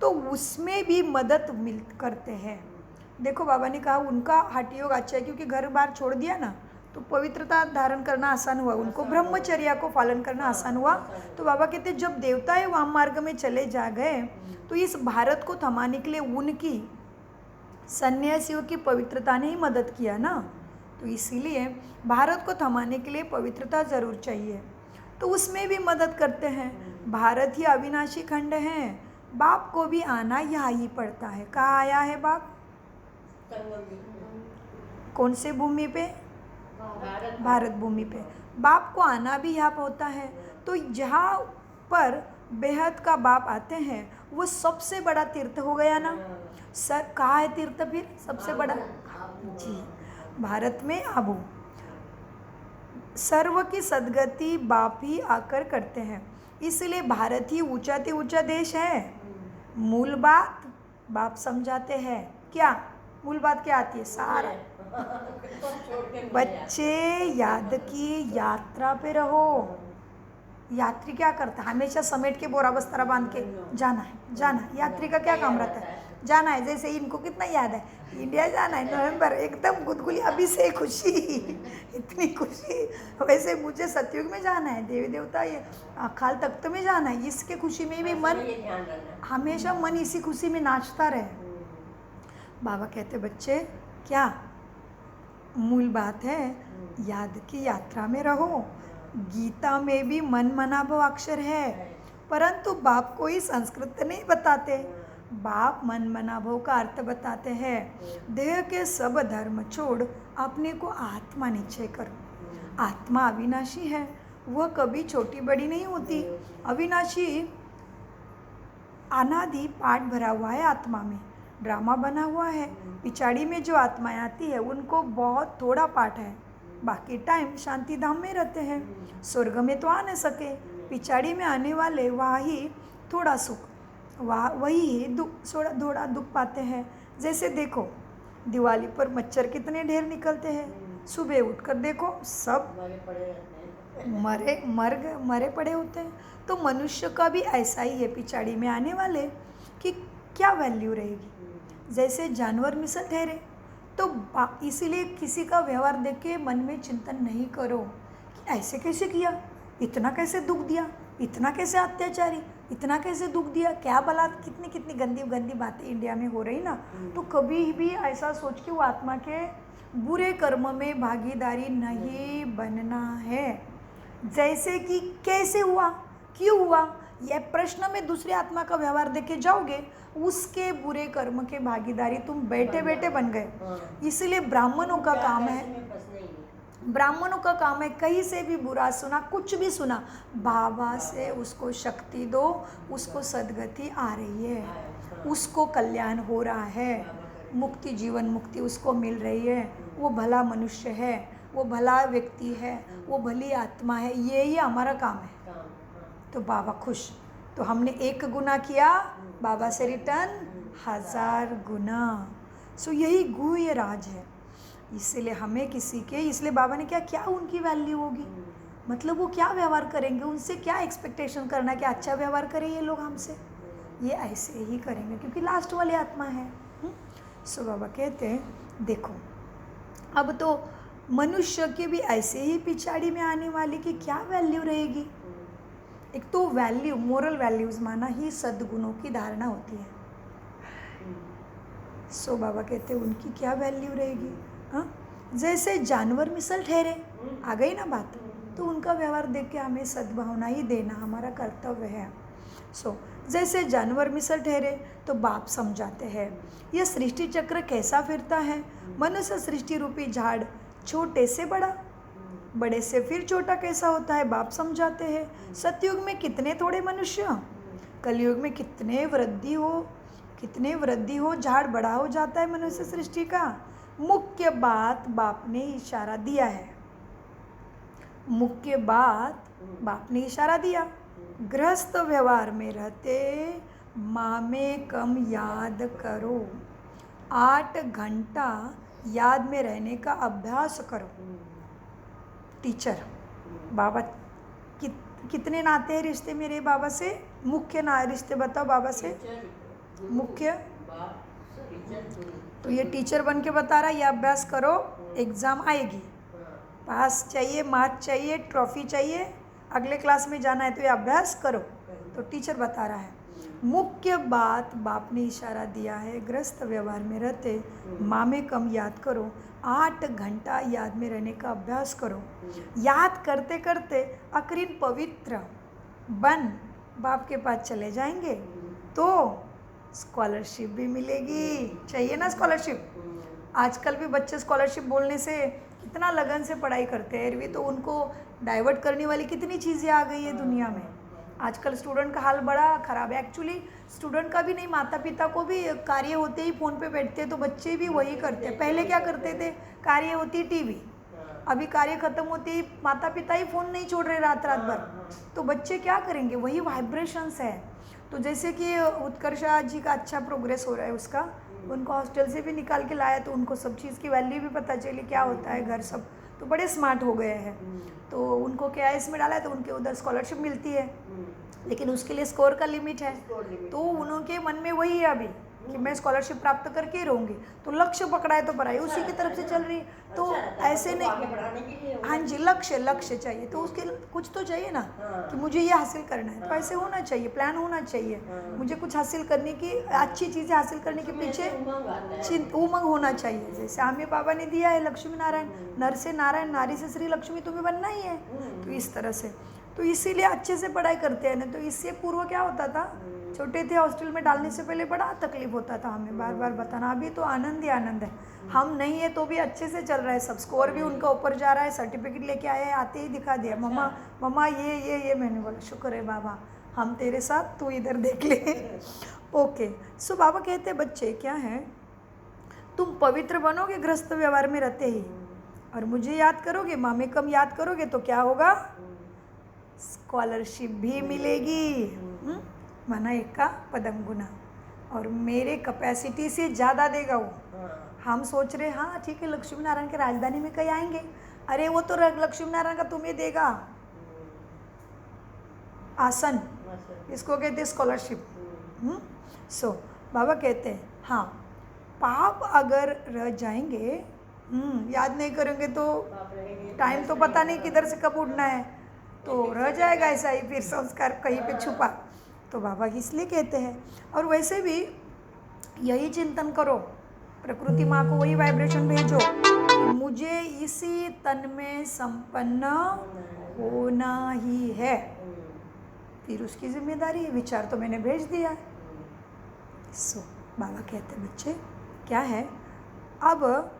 तो उसमें भी मदद मिल करते हैं। देखो बाबा ने कहा उनका हठयोग अच्छा है क्योंकि घर बार छोड़ दिया ना, तो पवित्रता धारण करना आसान हुआ, उनको ब्रह्मचर्या को पालन करना आसान हुआ। तो बाबा कहते जब देवता ये वाम मार्ग में चले जा गए, तो इस भारत को थमाने के लिए उनकी सन्यासियों की पवित्रता ने ही मदद किया ना, तो इसीलिए भारत को थमाने के लिए पवित्रता ज़रूर चाहिए, तो उसमें भी मदद करते हैं। भारत ही अविनाशी खंड है, बाप को भी आना यहाँ ही पड़ता है। कहाँ आया है बाप, कौन से भूमि पे, भारत भूमि पे। बाप को आना भी यहाँ होता है, तो जहाँ पर बेहद का बाप आते हैं, वो सबसे बड़ा तीर्थ हो गया ना। सर कहाँ है तीर्थ फिर सबसे बड़ा? जी, भारत में आबू। सर्व की सदगति बाप ही आकर करते हैं, इसलिए भारत ही ऊंचा ते ऊंचा देश है। मूल बात बाप समझाते हैं। क्या मूल बात क्या आती है? सारा बच्चे याद की यात्रा पे रहो। यात्री क्या करता है? हमेशा समेट के बोरा बस्तारा बांध के जाना है, जाना है। यात्री का क्या काम रहता है? जाना है। जैसे इनको कितना याद है, इंडिया जाना है नवंबर, एकदम गुदगुली अभी से खुशी, इतनी खुशी। वैसे मुझे सतयुग में जाना है, देवी देवता ये अकाल तख्त में जाना है, इसके खुशी में भी मन हमेशा मन इसी खुशी में नाचता रहे। बाबा कहते बच्चे क्या मूल बात है, याद की यात्रा में रहो। गीता में भी मन मनाभव अक्षर है, परंतु बाप को ही संस्कृत नहीं बताते। बाप मन मनाभव का अर्थ बताते हैं। देह के सब धर्म छोड़ अपने को आत्मा निश्चय करो। आत्मा अविनाशी है, वह कभी छोटी बड़ी नहीं होती। अविनाशी अनादि पाठ भरा हुआ है आत्मा में, ड्रामा बना हुआ है। पिछाड़ी में जो आत्माएं आती है उनको बहुत थोड़ा पाठ है, बाकी टाइम शांति धाम में रहते हैं। स्वर्ग में तो आ न सके, पिछाड़ी में आने वाले वहाँ ही थोड़ा सुख, वही थोड़ा दुख पाते हैं। जैसे देखो दिवाली पर मच्छर कितने ढेर निकलते हैं, सुबह उठकर देखो सब मरे पड़े होते हैं। तो मनुष्य का भी ऐसा ही है, पिछाड़ी में आने वाले कि क्या वैल्यू रहेगी। जैसे जानवर मिसल ठहरे, तो इसीलिए किसी का व्यवहार देख के मन में चिंतन नहीं करो कि ऐसे कैसे किया, इतना कैसे दुख दिया, इतना कैसे अत्याचारी, इतना कैसे दुख दिया, क्या भला। कितनी गंदी गंदी बातें इंडिया में हो रही ना। तो कभी भी ऐसा सोच के वो आत्मा के बुरे कर्म में भागीदारी नहीं बनना है। जैसे कि कैसे हुआ, क्यों हुआ, यह प्रश्न में दूसरी आत्मा का व्यवहार देख के जाओगे, उसके बुरे कर्म के भागीदारी तुम बैठे बैठे बन गए। इसलिए ब्राह्मणों का काम है, ब्राह्मणों का काम है कहीं से भी बुरा सुना, कुछ भी सुना, बाबा से उसको शक्ति दो, उसको सद्गति आ रही है, उसको कल्याण हो रहा है, मुक्ति जीवन मुक्ति उसको मिल रही है, वो भला मनुष्य है, वो भला व्यक्ति है, वो भली आत्मा है, यही हमारा काम है। तो बाबा खुश। तो हमने 1 गुना किया, बाबा से रिटर्न 1000 गुना। सो यही गुह्य राज है। इसलिए हमें किसी के, इसलिए बाबा ने क्या उनकी वैल्यू होगी, मतलब वो क्या व्यवहार करेंगे, उनसे क्या एक्सपेक्टेशन करना कि अच्छा व्यवहार करें ये लोग हमसे, ये ऐसे ही करेंगे क्योंकि लास्ट वाली आत्मा है। सो बाबा कहते हैं देखो अब तो मनुष्य के भी ऐसे ही पिछाड़ी में आने वाले की क्या वैल्यू रहेगी। एक तो वैल्यू, मोरल वैल्यूज़ माना ही सद्गुणों की धारणा होती है। सो बाबा कहते हैं उनकी क्या वैल्यू रहेगी। हाँ, जैसे जानवर मिसल ठहरे, आ गई ना बात, तो उनका व्यवहार देख के हमें सद्भावना ही देना हमारा कर्तव्य है। सो जैसे जानवर मिसल ठहरे तो बाप समझाते हैं यह सृष्टि चक्र कैसा फिरता है। मनुष्य सृष्टि रूपी झाड़ छोटे से बड़ा, बड़े से फिर छोटा कैसा होता है, बाप समझाते हैं। सतयुग में कितने थोड़े मनुष्य, कलयुग में कितने वृद्धि हो, झाड़ बड़ा हो जाता है मनुष्य सृष्टि का। मुख्य बात बाप ने इशारा दिया है, मुख्य बात बाप ने इशारा दिया। गृहस्थ व्यवहार में रहते माँ में कम याद करो, 8 घंटा याद में रहने का अभ्यास करो। टीचर बाबा कितने नाते हैं रिश्ते मेरे बाबा से, मुख्य ना रिश्ते बताओ बाबा से, मुख्य। तो ये टीचर बन के बता रहा है ये अभ्यास करो, एग्ज़ाम आएगी, पास चाहिए, मार्क्स चाहिए, ट्रॉफी चाहिए, अगले क्लास में जाना है तो ये अभ्यास करो। तो टीचर बता रहा है मुख्य बात बाप ने इशारा दिया है, गृहस्थ व्यवहार में रहते माँ में कम याद करो, 8 घंटा याद में रहने का अभ्यास करो। याद करते करते अकरीन पवित्र बन बाप के पास चले जाएंगे तो स्कॉलरशिप भी मिलेगी। चाहिए ना स्कॉलरशिप। आजकल भी बच्चे स्कॉलरशिप बोलने से कितना लगन से पढ़ाई करते हैं, भी तो उनको डाइवर्ट करने वाली कितनी चीज़ें आ गई है दुनिया में। आजकल स्टूडेंट का हाल बड़ा ख़राब है। एक्चुअली स्टूडेंट का भी नहीं, माता पिता को भी कार्य होते ही फ़ोन पे बैठते हैं, तो बच्चे भी वही करते हैं। पहले क्या करते थे, कार्य होती टीवी, अभी कार्य खत्म होते ही माता पिता ही फ़ोन नहीं छोड़ रहे रात रात भर, तो बच्चे क्या करेंगे, वही वाइब्रेशंस है। तो जैसे कि उत्कर्षा जी का अच्छा प्रोग्रेस हो रहा है उसका, उनको हॉस्टल से भी निकाल के लाया, तो उनको सब चीज़ की वैल्यू भी पता चली, क्या होता है घर सब, तो बड़े स्मार्ट हो गए हैं। तो उनको KIS में डाला है, तो उनके उधर स्कॉलरशिप मिलती है, लेकिन उसके लिए स्कोर का लिमिट है। तो उनके मन में वही है अभी कि मैं स्कॉलरशिप प्राप्त करके ही रहूँगी, तो लक्ष्य पकड़ा है तो पढ़ाई उसी की तरफ से चल रही है। तो ऐसे नहीं, हाँ जी, लक्ष्य चाहिए, तो उसके कुछ तो चाहिए ना कि मुझे ये हासिल करना है, तो ऐसे होना चाहिए, प्लान होना चाहिए। मुझे कुछ हासिल करने की, अच्छी चीज़ें हासिल करने के पीछे उमंग होना चाहिए। जैसे आमिर बाबा ने दिया है, लक्ष्मी नारायण, नर से नारायण, नारी से श्री लक्ष्मी, तुम्हें बनना ही है, तो इस तरह से। तो इसीलिए अच्छे से पढ़ाई करते हैं ना। तो इससे पूर्व क्या होता था, छोटे थे हॉस्टल में डालने से पहले बड़ा तकलीफ होता था हमें बार बार बताना। अभी तो आनंद ही आनंद है, हम नहीं है तो भी अच्छे से चल रहा है सब, स्कोर भी उनका ऊपर जा रहा है, सर्टिफिकेट लेके आए हैं, आते ही दिखा दिया, मम्मा ये। मैंने बोला शुक्र है बाबा, हम तेरे साथ, तू इधर देख ले। ओके, सो बाबा कहते बच्चे क्या है, तुम पवित्र बनोगे गृहस्थ व्यवहार में रहते ही, और मुझे याद करोगे, मामे कम याद करोगे, तो क्या होगा, स्कॉलरशिप भी मिलेगी, माना एक का पदम गुना, और मेरे कैपेसिटी से ज़्यादा देगा वो। हम सोच रहे हाँ ठीक है, लक्ष्मी नारायण के राजधानी में कहीं आएंगे, अरे वो तो लक्ष्मी नारायण का तुम्हें देगा आसन, इसको कहते हैं स्कॉलरशिप। सो बाबा कहते हैं हाँ, पाप अगर रह जाएंगे, याद नहीं करेंगे तो टाइम तो पता नहीं किधर से कब उड़ना है, तो रह जाएगा ऐसा ही, फिर संस्कार कहीं पे छुपा। तो बाबा इसलिए कहते हैं, और वैसे भी यही चिंतन करो, प्रकृति माँ को वही वाइब्रेशन भेजो, मुझे इसी तन में संपन्न होना ही है, फिर उसकी जिम्मेदारी है, विचार तो मैंने भेज दिया। सो बाबा कहते हैं बच्चे क्या है, अब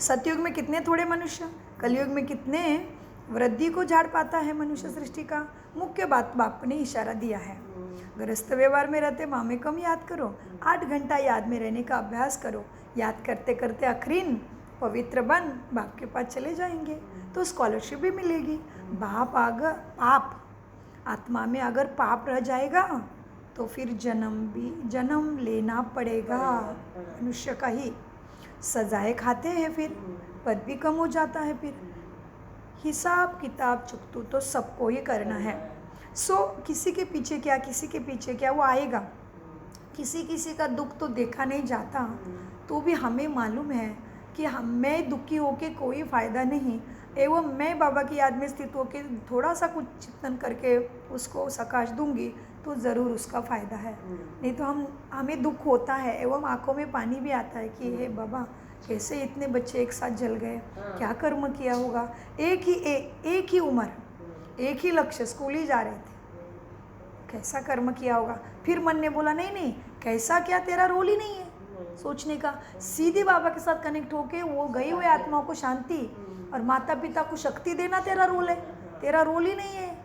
सतयुग में कितने थोड़े मनुष्य, कलयुग में कितने वृद्धि को झाड़ पाता है मनुष्य सृष्टि का। मुख्य बात बाप ने इशारा दिया है, गृहस्थ व्यवहार में रहते मामे कम याद करो, 8 घंटा याद में रहने का अभ्यास करो, याद करते करते आखिरीन पवित्र बन बाप के पास चले जाएंगे, तो स्कॉलरशिप भी मिलेगी। पाप आत्मा में अगर पाप रह जाएगा तो फिर जन्म लेना पड़ेगा, मनुष्य का ही सजाएं खाते हैं, फिर पद भी कम हो जाता है, फिर हिसाब किताब चुकतू तो सबको ही करना है। सो किसी के पीछे क्या, किसी के पीछे क्या, वो आएगा। किसी का दुख तो देखा नहीं जाता, तो भी हमें मालूम है कि मैं दुखी होके कोई फ़ायदा नहीं, एवं मैं बाबा की याद में स्थित होकर थोड़ा सा कुछ चिंतन करके उसको सकाश दूंगी तो ज़रूर उसका फ़ायदा है। नहीं तो हमें दुख होता है, एवं आंखों में पानी भी आता है कि हे बाबा कैसे इतने बच्चे एक साथ जल गए, क्या कर्म किया होगा। एक ही उम्र, एक ही लक्ष्य, स्कूल ही जा रहे थे, कैसा कर्म किया होगा। फिर मन ने बोला नहीं कैसा क्या, तेरा रोल ही नहीं है सोचने का, सीधे बाबा के साथ कनेक्ट होके वो गई हुए आत्माओं को शांति और माता पिता को शक्ति देना तेरा रोल है, तेरा रोल ही नहीं है।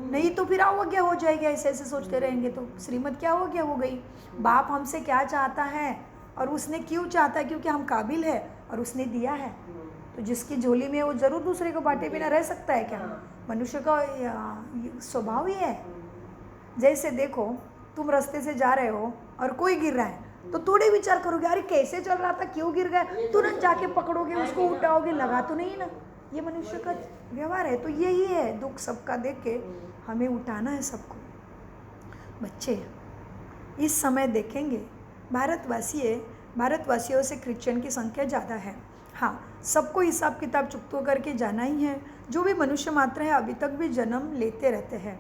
नहीं तो फिर अवज्ञा हो जाएगी, ऐसे सोचते रहेंगे तो श्रीमत क्या हो गया, हो गई। बाप हमसे क्या चाहता है और उसने क्यों चाहता है, क्योंकि हम काबिल है और उसने दिया है, तो जिसकी झोली में वो जरूर दूसरे को बांटे बिना रह सकता है क्या। मनुष्य का स्वभाव ही है। जैसे देखो तुम रास्ते से जा रहे हो और कोई गिर रहा है तो थोड़े विचार करोगे, अरे कैसे चल रहा था, क्यों गिर गया, तुरंत जाके पकड़ोगे उसको, उठाओगे, लगा तो नहीं ना। ये मनुष्य का व्यवहार है। तो यही है, दुख सबका देख के हमें उठाना है सबको। बच्चे इस समय देखेंगे भारतवासियों से क्रिश्चियन की संख्या ज़्यादा है। हाँ, सबको हिसाब किताब चुकतो करके जाना ही है। जो भी मनुष्य मात्र है अभी तक भी जन्म लेते रहते हैं।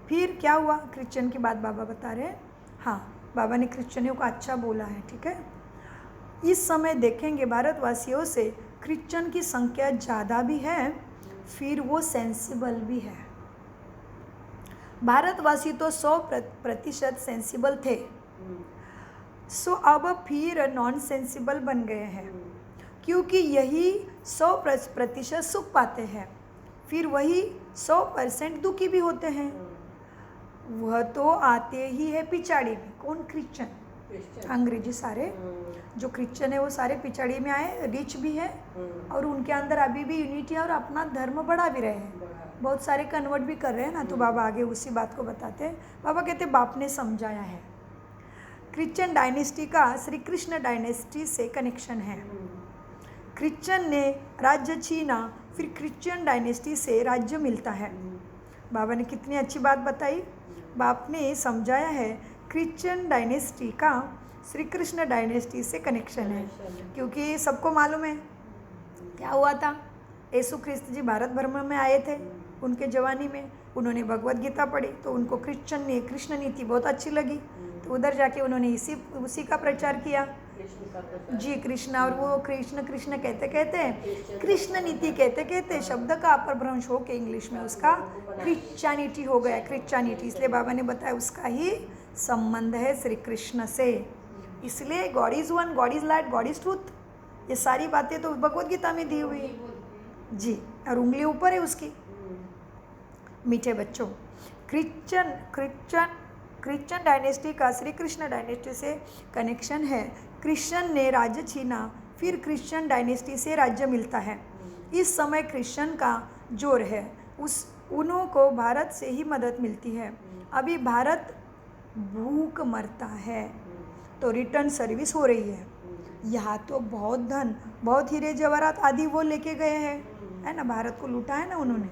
फिर क्या हुआ, क्रिश्चियन की बात बाबा बता रहे हैं। हाँ, बाबा ने क्रिश्चियनों को अच्छा बोला है, ठीक है। इस समय देखेंगे भारतवासियों से क्रिश्चियन की संख्या ज़्यादा भी है, फिर वो सेंसिबल भी है। भारतवासी तो 100% सेंसिबल थे, सो अब फिर नॉन सेंसिबल बन गए हैं, क्योंकि यही 100% सुख पाते हैं, फिर वही 100% दुखी भी होते हैं। वह तो आते ही है पिछाड़ी में। कौन? क्रिश्चियन। अंग्रेजी सारे जो क्रिश्चियन है वो सारे पिछाड़ी में आए, रिच भी है और उनके अंदर अभी भी यूनिटी है और अपना धर्म बढ़ा भी रहे हैं। बहुत सारे कन्वर्ट भी कर रहे हैं ना। तो बाबा आगे उसी बात को बताते हैं। बाबा कहते बाप ने समझाया है। क्रिश्चियन डायनेस्टी का श्री कृष्ण डायनेस्टी से कनेक्शन है। क्रिश्चियन ने राज्य छीना, फिर क्रिश्चियन डायनेस्टी से राज्य मिलता है। बाबा ने कितनी अच्छी बात बताई। बाप ने समझाया है क्रिश्चियन डायनेस्टी का श्री कृष्ण डायनेस्टी से कनेक्शन है, क्योंकि सबको मालूम है क्या हुआ था। यीशु ख्रिस्त जी भारत भ्रमण में आए थे, उनके जवानी में उन्होंने भगवत गीता पढ़ी तो उनको कृष्ण नीति बहुत अच्छी लगी, तो उधर जाके उन्होंने उसी का प्रचार किया जी। कृष्ण, और वो कृष्ण कृष्ण कहते कहते कृष्ण नीति कहते कहते शब्द का अपभ्रंश हो के इंग्लिश में उसका क्रिश्चियनिटी हो गया, क्रिश्चियनिटी। इसलिए बाबा ने बताया उसका ही संबंध है श्री कृष्ण से। इसलिए God is one, God is light, God is truth, ये सारी बातें तो भगवत गीता में दी हुई है जी। और उंगली ऊपर है उसकी। मीठे बच्चों, क्रिश्चियन डायनेस्टी का श्री कृष्ण डायनेस्टी से कनेक्शन है। क्रिश्चियन ने राज्य छीना, फिर क्रिश्चियन डायनेस्टी से राज्य मिलता है। इस समय क्रिश्चियन का जोर है, उन्हों को भारत से ही मदद मिलती है। अभी भारत भूख मरता है तो रिटर्न सर्विस हो रही है। यहाँ तो बहुत धन, बहुत हीरे जवाहरात आदि वो लेके गए हैं, है ना। भारत को लूटा है ना उन्होंने,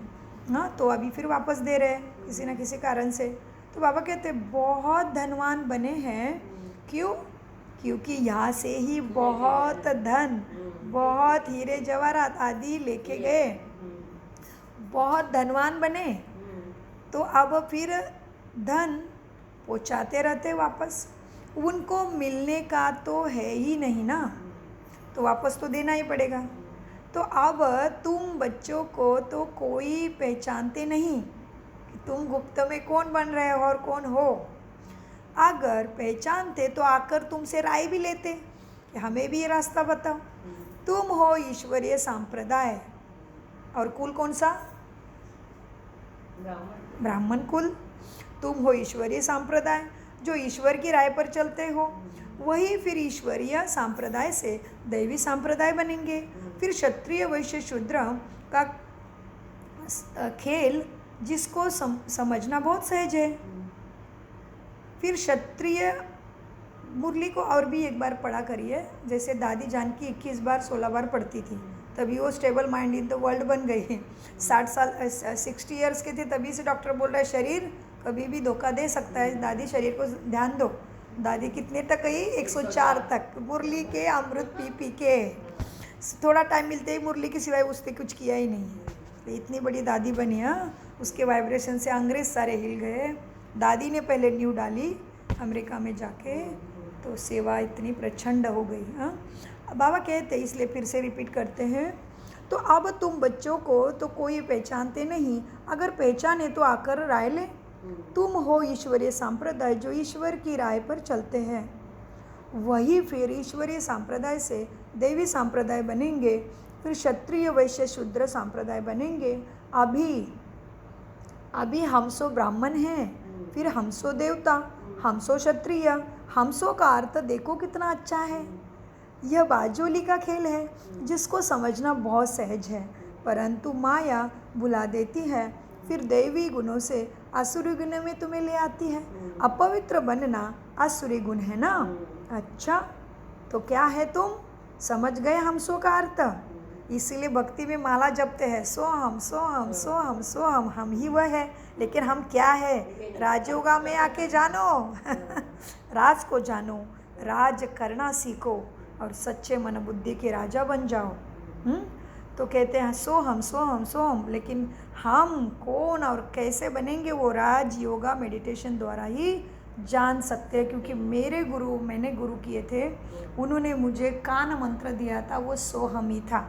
हाँ, तो अभी फिर वापस दे रहे हैं किसी न किसी कारण से। तो बाबा कहते बहुत धनवान बने हैं। क्यों? क्योंकि यहाँ से ही बहुत धन, बहुत हीरे जवाहरात आदि लेके गए, बहुत धनवान बने। तो अब फिर धन पहुँचाते रहते वापस, उनको मिलने का तो है ही नहीं ना, तो वापस तो देना ही पड़ेगा। तो अब तुम बच्चों को तो कोई पहचानते नहीं कि तुम गुप्त में कौन बन रहे हो और कौन हो। अगर पहचानते तो आकर तुमसे राय भी लेते कि हमें भी ये रास्ता बताओ। तुम हो ईश्वरीय संप्रदाय, और कुल कौन सा? ब्राह्मण कुल। तुम हो ईश्वरीय संप्रदाय, जो ईश्वर की राय पर चलते हो, वही फिर ईश्वरीय संप्रदाय से दैवी संप्रदाय बनेंगे। फिर क्षत्रिय वैश्य शूद्र का खेल जिसको समझना बहुत सहज है। फिर क्षत्रिय मुरली को और भी एक बार पढ़ा करिए, जैसे दादी जानकी 21 बार 16 बार पढ़ती थी, तभी वो stable mind in the world बन गई। 60 ईयर्स के थे तभी से डॉक्टर बोल रहा है शरीर कभी भी धोखा दे सकता है, दादी शरीर को ध्यान दो। दादी कितने तक गई? 104 तक, मुरली के अमृत पी पी के। थोड़ा टाइम मिलते ही मुरली के सिवाय उसने कुछ किया ही नहीं, तो इतनी बड़ी दादी बनी। हाँ, उसके वाइब्रेशन से अंग्रेज सारे हिल गए। दादी ने पहले न्यू डाली अमेरिका में जाके, तो सेवा इतनी प्रचंड हो गई। हाँ, बाबा कहते इसलिए फिर से रिपीट करते हैं। तो अब तुम बच्चों को तो कोई पहचानते नहीं, अगर पहचाने तो आकर राय ले। तुम हो ईश्वरीय संप्रदाय, जो ईश्वर की राय पर चलते हैं, वही फिर ईश्वरीय संप्रदाय से देवी संप्रदाय बनेंगे। फिर क्षत्रिय वैश्य शूद्र संप्रदाय बनेंगे। अभी हम सो ब्राह्मण हैं, फिर हम सो देवता, हम सो क्षत्रिय। हम सो का अर्थ देखो कितना अच्छा है। यह बाजोली का खेल है जिसको समझना बहुत सहज है, परंतु माया बुला देती है, फिर दैवी गुणों से आसुरी गुण में तुम्हें ले आती है। अपवित्र बनना आसुरी गुण है ना। अच्छा, तो क्या है? तुम समझ गए हमसो का अर्थ। इसीलिए भक्ति में माला जपते हैं, सोहम सोहम सोहम सोहम, हम ही वह है। लेकिन हम क्या है? राजयोगा में आके जानो राज को जानो, राज करना सीखो और सच्चे मन बुद्धि के राजा बन जाओ। तो कहते हैं सोहम सोहम सोहम, लेकिन हम कौन और कैसे बनेंगे वो राज योगा मेडिटेशन द्वारा ही जान सकते हैं। क्योंकि मेरे गुरु, मैंने गुरु किए थे, उन्होंने मुझे कान मंत्र दिया था, वो सोहम ही था।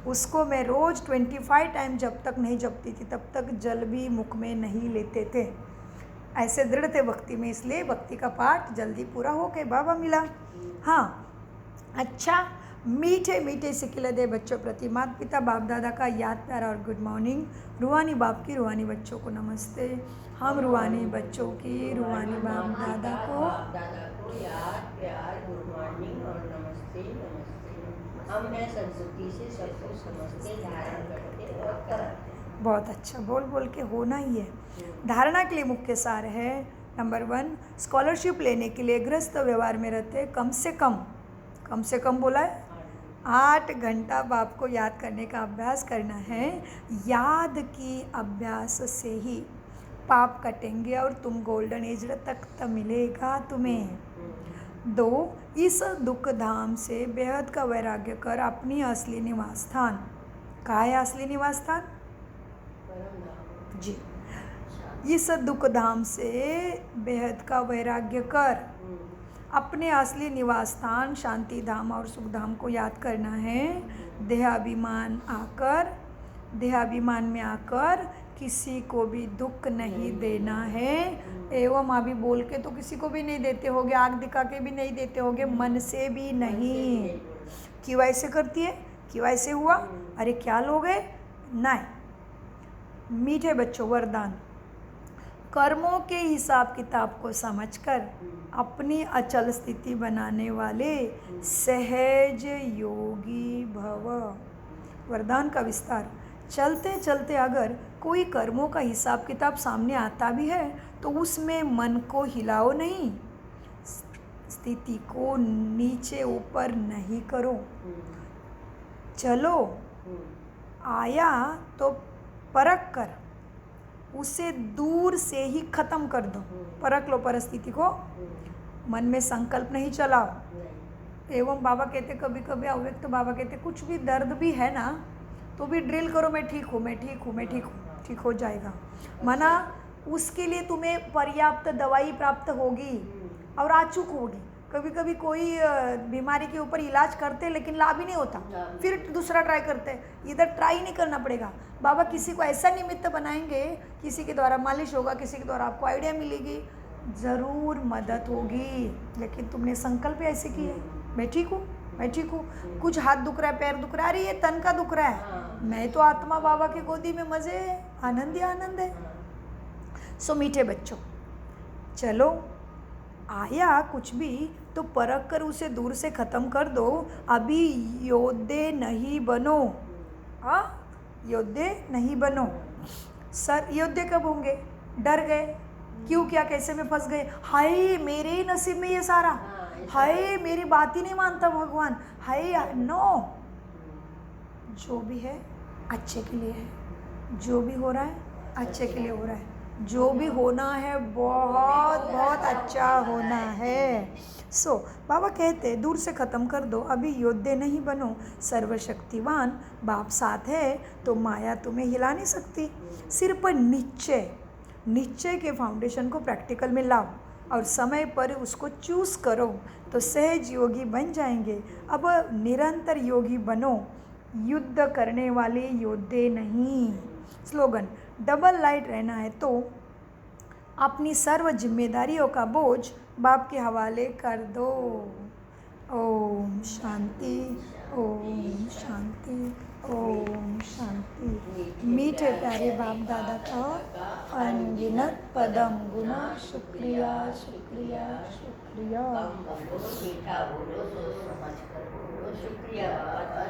उसको मैं रोज़ 25 टाइम जब तक नहीं जपती थी तब तक जल भी मुख में नहीं लेते थे। ऐसे दृढ़ थे भक्ति में, इसलिए भक्ति का पाठ जल्दी पूरा हो के बाबा मिला। हाँ, अच्छा, मीठे मीठे से खिलते बच्चों प्रति माता पिता बाप दादा का याद प्यारा और गुड मॉर्निंग। रूहानी बाप की रूहानी बच्चों को नमस्ते। हम रूहानी बच्चों की रूहानी बाप दादा को याद प्यार गुड मॉर्निंग और नमस्ते नमस्ते। हम हैं संस्कृति से सब कुछ समझते धारण करते और करते। बहुत अच्छा बोल बोल के होना ही है। धारणा के लिए मुख्य सार है नंबर 1, स्कॉलरशिप लेने के लिए गृहस्थ व्यवहार में रहते कम से कम बोला है 8 घंटा बाप को याद करने का अभ्यास करना है। याद की अभ्यास से ही पाप कटेंगे और तुम गोल्डन एज तक मिलेगा तुम्हें। 2, इस दुख धाम से बेहद का वैराग्य कर अपनी असली निवास स्थान। कहाँ है असली निवास स्थान? जी, इस दुख धाम से बेहद का वैराग्य कर अपने असली निवास स्थान शांति धाम और सुख धाम को याद करना है। देहाभिमान में आकर किसी को भी दुख नहीं देना है। एवं अभी बोल के तो किसी को भी नहीं देते होगे, आग दिखा के भी नहीं देते होगे, मन से भी नहीं। क्यों ऐसे करती है? क्यों ऐसे हुआ? अरे क्या लोग है? नहीं। मीठे बच्चों, वरदान कर्मों के हिसाब किताब को समझकर अपनी अचल स्थिति बनाने वाले सहज योगी भव। वरदान का विस्तार। चलते चलते अगर कोई कर्मों का हिसाब किताब सामने आता भी है तो उसमें मन को हिलाओ नहीं, स्थिति को नीचे ऊपर नहीं करो। चलो आया तो परख कर उसे दूर से ही खत्म कर दो। परख लो परिस्थिति को, मन में संकल्प नहीं चलाओ। एवं बाबा कहते कभी कभी अव्यक्त बाबा कहते कुछ भी दर्द भी है ना तो भी ड्रिल करो, मैं ठीक हूँ, ठीक हो जाएगा। मना उसके लिए तुम्हें पर्याप्त दवाई प्राप्त होगी और अचूक होगी। कभी कभी कोई बीमारी के ऊपर इलाज करते लेकिन लाभ ही नहीं होता, फिर दूसरा ट्राई करते हैं। इधर ट्राई नहीं करना पड़ेगा। बाबा किसी को ऐसा निमित्त बनाएंगे, किसी के द्वारा मालिश होगा, किसी के द्वारा आपको आइडिया मिलेगी, ज़रूर मदद होगी। लेकिन तुमने संकल्प ऐसे किए, मैं ठीक हूँ। कुछ हाथ दुख रहा है, पैर दुख रहा है, अरे ये तन का दुख रहा है, मैं तो आत्मा बाबा की गोदी में मज़े है, आनंद ही आनंद है। सो मीठे बच्चों, चलो आया कुछ भी तो परख कर उसे दूर से ख़त्म कर दो। अभी योद्धे नहीं बनो। योद्धे नहीं बनो। सर योद्धे कब होंगे? डर गए, क्यों, क्या, कैसे में फंस गए, हाय मेरे ही नसीब में ये सारा, हाय मेरी बात ही नहीं मानता भगवान, हाय नो। जो भी है अच्छे के लिए है, जो भी हो रहा है अच्छे के लिए हो रहा है, जो भी होना है बहुत अच्छा होना है। सो बाबा कहते दूर से ख़त्म कर दो, अभी योद्धे नहीं बनो। सर्वशक्तिवान बाप साथ है तो माया तुम्हें हिला नहीं सकती। सिर पर निश्चय के फाउंडेशन को प्रैक्टिकल में लाओ और समय पर उसको चूज़ करो तो सहज योगी बन जाएंगे। अब निरंतर योगी बनो, युद्ध करने वाले योद्धे नहीं। स्लोगन, डबल लाइट रहना है तो अपनी सर्व जिम्मेदारियों का बोझ बाप के हवाले कर दो। ओम शांति, ओम शांति, ओम शांति। मीठे प्यारे बाप दादा का अनगिनत पदम गुना शुक्रिया। मीठा बोलो, सोच समझ कर बोलो। शुक्रिया बाबा,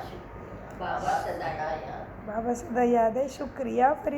बाबा सदा याद है। बाबा सदा याद है। शुक्रिया।